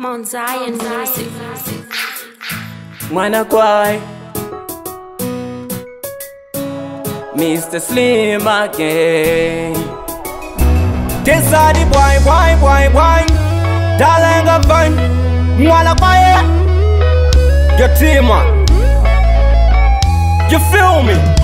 Mount Zion Music. Mwana kwai Mr. Slim again. This are the boy Dalenga fine Mwana kwai Your team man. You feel me?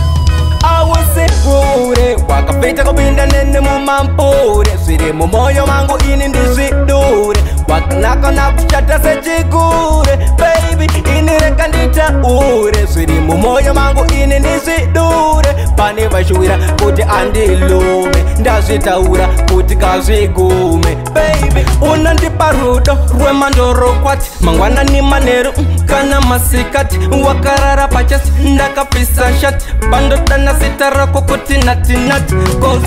I was say pure wakapita kubinda nene mumampure siri mumoyo mangu ini ndizvitaure wakanaka nakushata sechigure baby ini rega nditaure siri mumoyo mangu ini ndizvidure pane vashuvira kuti andilume ndazvitaura kuti kazvigume baby unandipa rudo rwemandorokwati mangwanani manheru kana masikati wakarara pachasi ndakapisa shati pandodana zita rako kuti natinati cause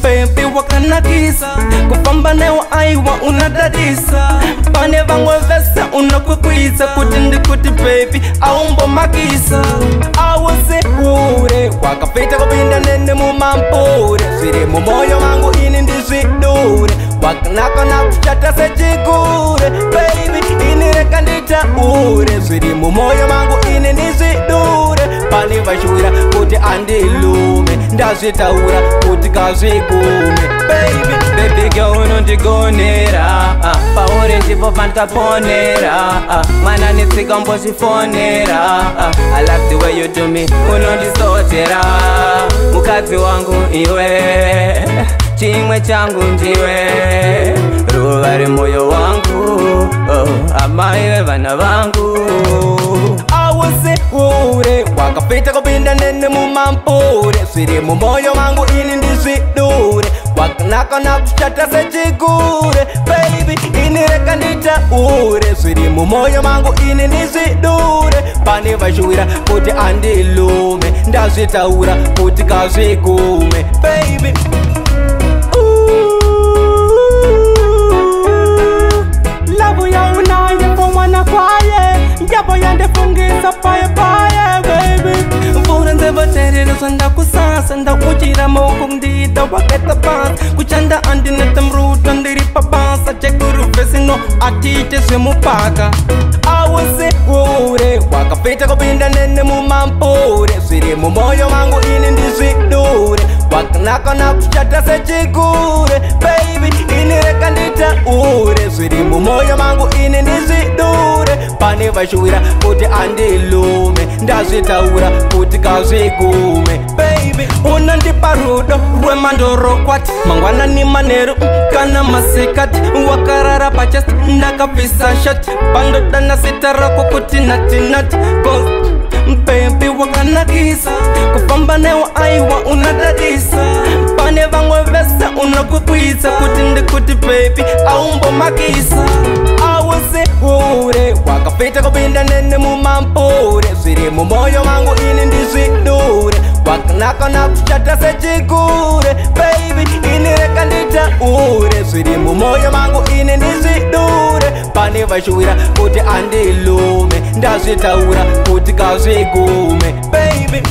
baby wakanakisa kufamba newo aiwa unadadisa pane vamwe vese unakwikwidza kuti ndikuti baby aumbomakisa awuzihure wakapita kupinda nene mumampure zviri mumoyo mangu ini ndizvidure wakanaka nakushata sechigure baby ini rega nditaure zviri mumoyo mangu ini ndizvidure pane vashuvira kuti andilume ndazvitaura kuti kazvigume baby girl unondigonera pauri ndipo pantaponera mwana netsika mbozvifonera I love the way you do me unondisotera mukadzi wangu iwe chimwe changu ndiwe ruva remoyo wangu amai vevana vangu awuzihure wakapita kupinda nene mumampure zviri mumoyo mangu ini ndizvidure wakanaka nakushata sechigure baby ini rega nditaure zviri mumoyo mangu ini ndizvidure pane vashuvira kuti andilume ndazvitaura kuti kazvigume baby lavu yaunaye pomwana kwaye yabo yandefungisa paye paye baby mvura nzevaterereswa ndakusasa ndakuchira moko ndida waketa pasi kuchanda andinete mruto ndiri pabasa chekuruvesino atite zvemupaka awuzihure wakapita kupinda nene mumampure zviri mumoyo mangu ini ndizvidure wakanaka nakushata sechigure baby ini rega nditaure zviri mumoyo mangu ini ndizvidure pane vashuvira kuti andilume ndazvitaura kuti kazvigume baby unandipa rudo rwemandorokwati mangwanani manheru kana masikati wakarara pachasi ndakapisa shati pandodana zita rako kuti natinati cause baby wakanakisa kufamba newo aiwa unadadisa pane vamwe vese unakwikwidza kuti ndikuti baby aumbomakisa awuzihure wakapita kupinda nene mumampure zviri mumoyo mangu ini ndizvidure wakanaka nakushata sechigure baby ini rega nditaure zviri mumoyo mangu ini ndizvidure pane vashuvira kuti andilume ndazvitaura kuti kazvigume baby